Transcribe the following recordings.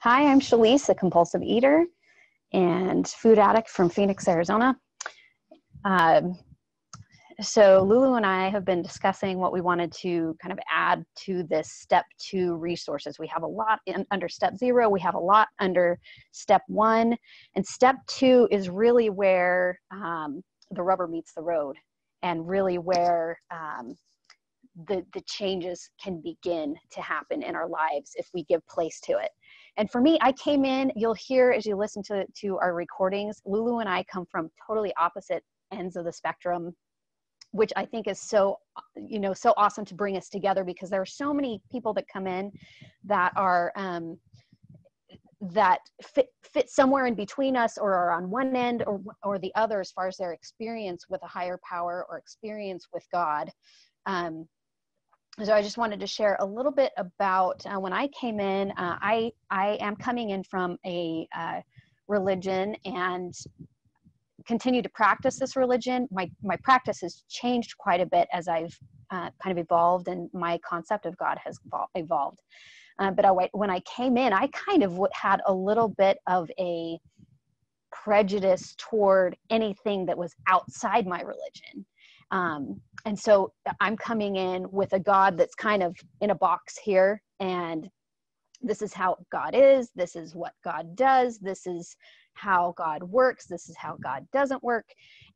Hi, I'm Shalece, a compulsive eater and food addict from Phoenix, Arizona. Um, so Lulu and I have been discussing what we wanted to kind of add to this step 2 resources. We have a lot under step 0. We have a lot under step 1. And step 2 is really where the rubber meets the road, and really where the changes can begin to happen in our lives if we give place to it. And for me, I came in, you'll hear as you listen to our recordings, Lulu and I come from totally opposite ends of the spectrum, which I think is so awesome to bring us together, because there are so many people that come in that are, that fit somewhere in between us, or are on one end or the other as far as their experience with a higher power or experience with God. So I just wanted to share a little bit about when I came in. I am coming in from a religion and continue to practice this religion. My practice has changed quite a bit as I've kind of evolved, and my concept of God has evolved. But when I came in, I kind of had a little bit of a prejudice toward anything that was outside my religion. And so I'm coming in with a God that's kind of in a box here, and this is how God is, this is what God does, this is how God works, this is how God doesn't work.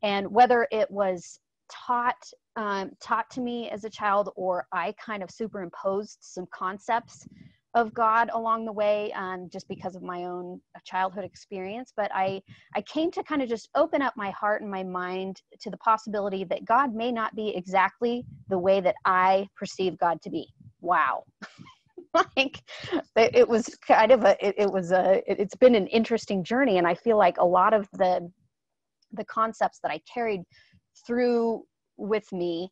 And whether it was taught to me as a child, or I kind of superimposed some concepts of God along the way, just because of my own childhood experience. But I came to kind of just open up my heart and my mind to the possibility that God may not be exactly the way that I perceive God to be. Wow. Like, it was kind of it's been an interesting journey. And I feel like a lot of the concepts that I carried through with me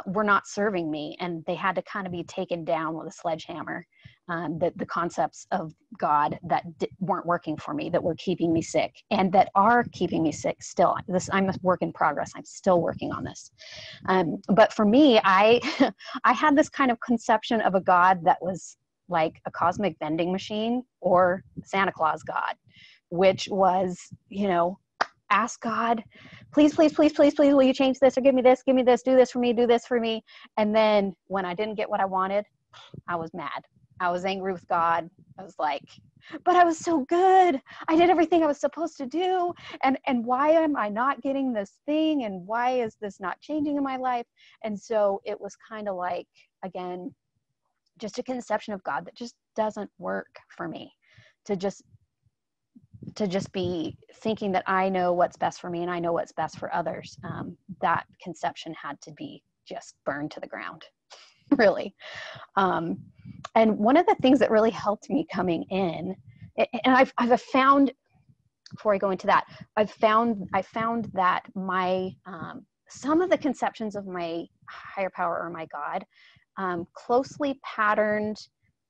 were not serving me, and they had to kind of be taken down with a sledgehammer. The concepts of God that weren't working for me, that were keeping me sick, and that are keeping me sick still. I'm a work in progress. I'm still working on this. But for me, I had this kind of conception of a God that was like a cosmic vending machine, or Santa Claus God, which was, ask God, please, please, please, please, please, will you change this, or give me this, do this for me, do this for me. And then when I didn't get what I wanted, I was mad. I was angry with God. I was like, but I was so good. I did everything I was supposed to do. And why am I not getting this thing? And why is this not changing in my life? And so it was kind of like, again, just a conception of God that just doesn't work for me, to just be thinking that I know what's best for me and I know what's best for others. That conception had to be just burned to the ground, really. And one of the things that really helped me coming in, and I've found, before I go into that, I found that my, some of the conceptions of my higher power, or my God, closely patterned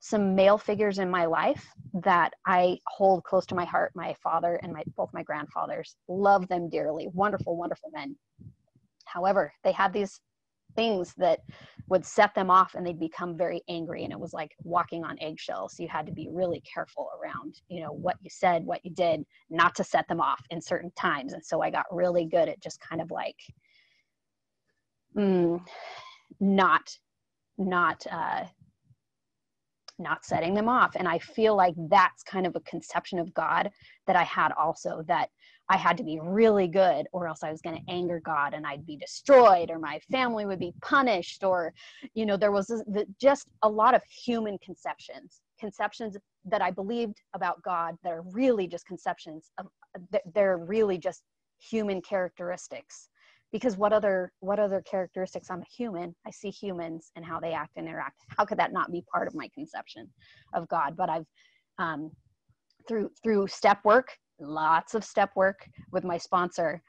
some male figures in my life that I hold close to my heart. My father and both my grandfathers, love them dearly. Wonderful, wonderful men. However, they had these things that would set them off, and they'd become very angry, and it was like walking on eggshells. You had to be really careful around, what you said, what you did, not to set them off in certain times. And so I got really good at just kind of like not setting them off. And I feel like that's kind of a conception of God that I had also, that I had to be really good, or else I was going to anger God and I'd be destroyed, or my family would be punished, or, there was just a lot of human conceptions that I believed about God that are really just conceptions of, they're really just human characteristics. Because what other characteristics? I'm a human. I see humans and how they act and interact. How could that not be part of my conception of God? But I've, through step work, lots of step work with my sponsor,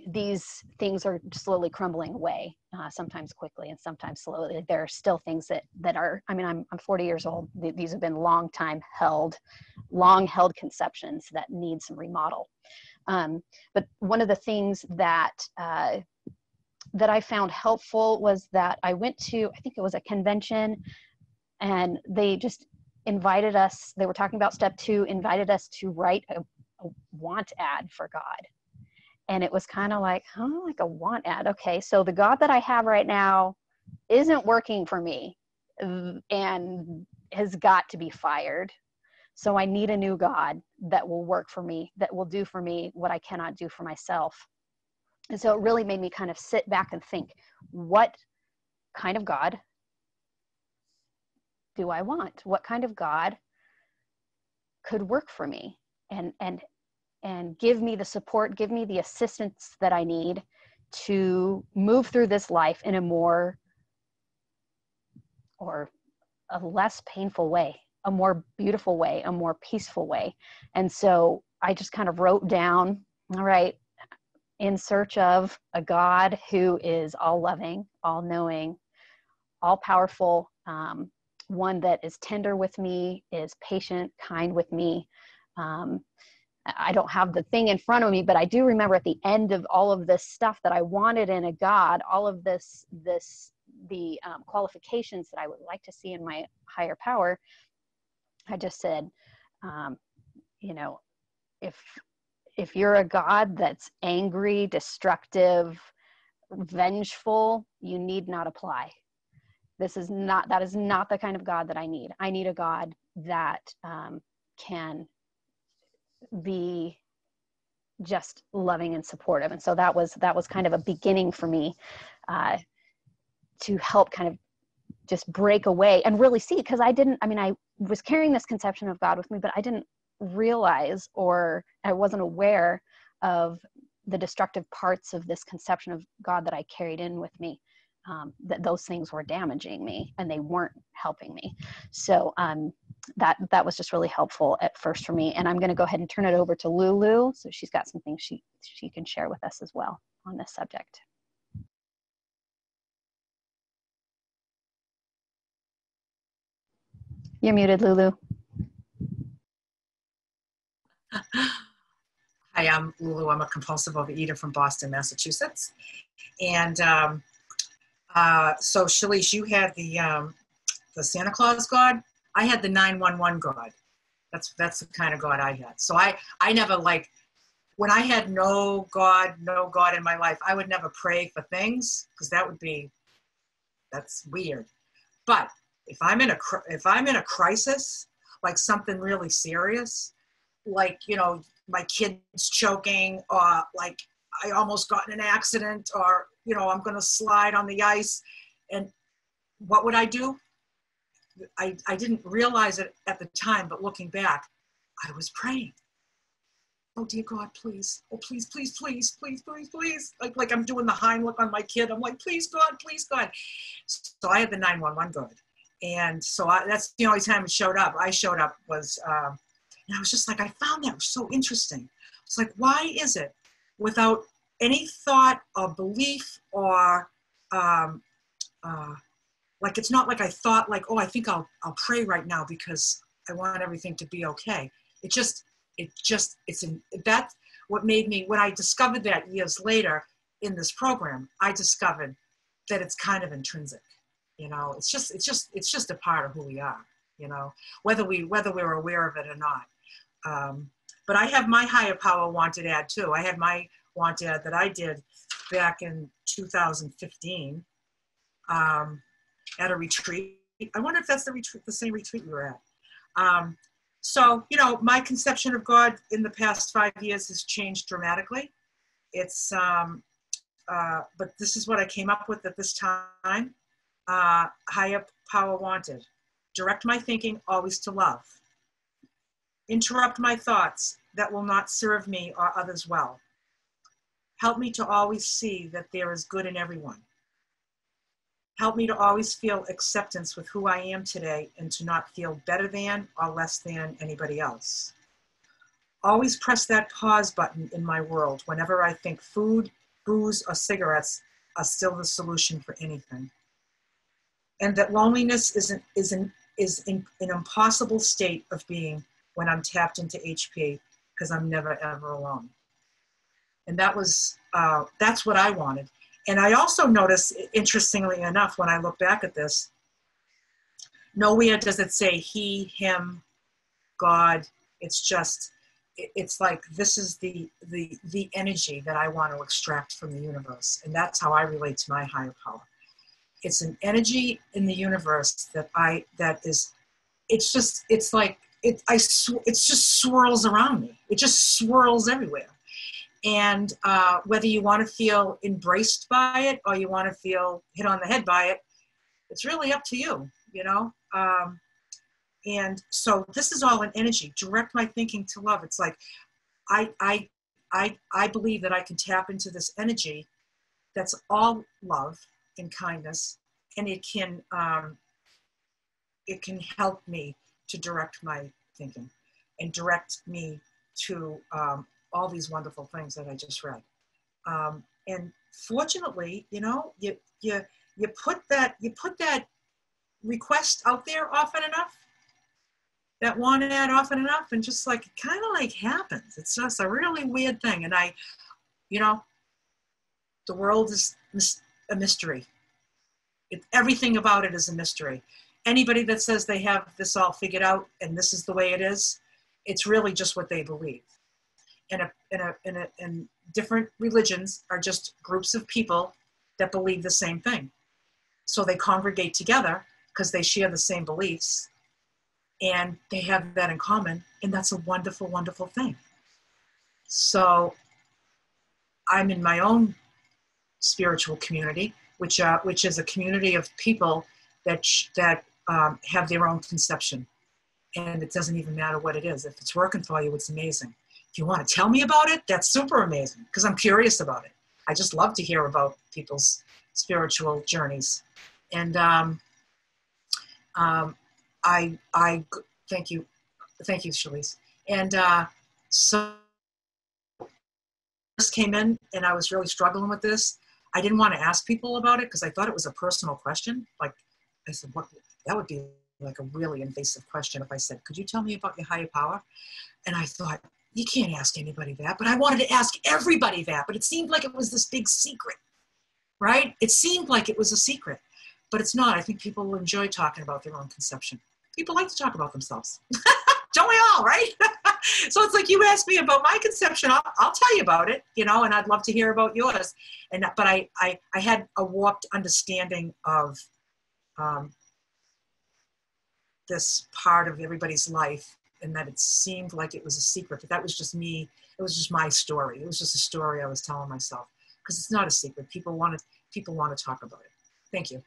these things are slowly crumbling away, sometimes quickly and sometimes slowly. There are still things that are, I'm 40 years old. These have been long held conceptions that need some remodel. But one of the things that I found helpful was that I went to, I think it was a convention, and they just invited us, they were talking about step 2, invited us to write a want ad for God. And it was kind of like, like a want ad. Okay, so the God that I have right now isn't working for me and has got to be fired. So I need a new God that will work for me, that will do for me what I cannot do for myself. And so it really made me kind of sit back and think, what kind of God do I want? What kind of God could work for me and give me the support, give me the assistance that I need to move through this life in a more, or a less painful way, a more beautiful way, a more peaceful way. And so I just kind of wrote down, all right, in search of a God who is all loving, all knowing, all powerful, one that is tender with me, is patient, kind with me. I don't have the thing in front of me, but I do remember at the end of all of this stuff that I wanted in a God, all of the qualifications that I would like to see in my higher power. I just said, if you're a God that's angry, destructive, vengeful, you need not apply. That is not the kind of God that I need. I need a God that can be just loving and supportive. And so that was kind of a beginning for me to help kind of just break away and really see, because I was carrying this conception of God with me, but I didn't realize, or I wasn't aware of the destructive parts of this conception of God that I carried in with me, that those things were damaging me and they weren't helping me. So that was just really helpful at first for me. And I'm going to go ahead and turn it over to Lulu. So she's got some things she can share with us as well on this subject. You're muted, Lulu. Hi, I'm Lulu. I'm a compulsive overeater from Boston, Massachusetts. And so, Shalece, you had the Santa Claus God. I had the 911 God. That's the kind of God I had. So I never, like, when I had no God in my life, I would never pray for things, because that's weird. But if I'm in a crisis, like something really serious, like, my kid's choking, or like I almost got in an accident, or, I'm going to slide on the ice. And what would I do? I didn't realize it at the time, but looking back, I was praying. Oh, dear God, please. Oh, please, please, please, please, please, please. Like I'm doing the Heimlich on my kid. I'm like, please, God, please, God. So I had the 911 God. And so that's the only time it showed up. I showed up was, and I was just like, I found that was so interesting. It's like, why is it without any thought or belief or, like, it's not like I thought, like, oh, I think I'll pray right now because I want everything to be okay. That's what made me, when I discovered that years later in this program, I discovered that it's kind of intrinsic. It's just a part of who we are, whether we're aware of it or not. But I have my higher power wanted ad too. I had my want ad that I did back in 2015 at a retreat. I wonder if that's the same retreat you were at. So, my conception of God in the past 5 years has changed dramatically. It's, but this is what I came up with at this time. Higher power wanted. Direct my thinking always to love. Interrupt my thoughts that will not serve me or others well. Help me to always see that there is good in everyone. Help me to always feel acceptance with who I am today and to not feel better than or less than anybody else. Always press that pause button in my world whenever I think food, booze, or cigarettes are still the solution for anything. And that loneliness is an impossible state of being when I'm tapped into HP, because I'm never, ever alone. And that's what I wanted. And I also noticed, interestingly enough, when I look back at this, Nowhere does it say he, him, God. It's just, it's like, this is the energy that I want to extract from the universe. And that's how I relate to my higher power. It's an energy in the universe it's like, it just swirls around me. It just swirls everywhere. And whether you want to feel embraced by it or you want to feel hit on the head by it, it's really up to you, you know? And so this is all an energy. Direct my thinking to love. It's like, I believe that I can tap into this energy that's all love and kindness, and it can help me to direct my thinking and direct me to all these wonderful things that I just read. And fortunately, you know, you put that request out there often enough, that want ad often enough, and just like, it kind of like happens. It's just a really weird thing. And you know, the world is a mystery. Everything about it is a mystery. Anybody that says they have this all figured out and this is the way it is, it's really just what they believe. And different religions are just groups of people that believe the same thing. So they congregate together because they share the same beliefs and they have that in common. And that's a wonderful, wonderful thing. So I'm in my own spiritual community, which is a community of people that have their own conception. And it doesn't even matter what it is. If it's working for you, it's amazing. If you want to tell me about it, that's super amazing, because I'm curious about it. I just love to hear about people's spiritual journeys. And I thank you, Shalece. And so this came in, and I was really struggling with this. I didn't want to ask people about it because I thought it was a personal question. Like, I said, what? That would be like a really invasive question if I said, could you tell me about your higher power? And I thought, you can't ask anybody that. But I wanted to ask everybody that. But it seemed like it was this big secret, right? It seemed like it was a secret, but it's not. I think people will enjoy talking about their own conception. People like to talk about themselves. Don't we all, right? So it's like, you asked me about my conception, I'll tell you about it, you know, and I'd love to hear about yours. But I had a warped understanding of this part of everybody's life, and that it seemed like it was a secret, but that was just me. It was just my story. It was just a story I was telling myself, because it's not a secret. People want to talk about it. Thank you.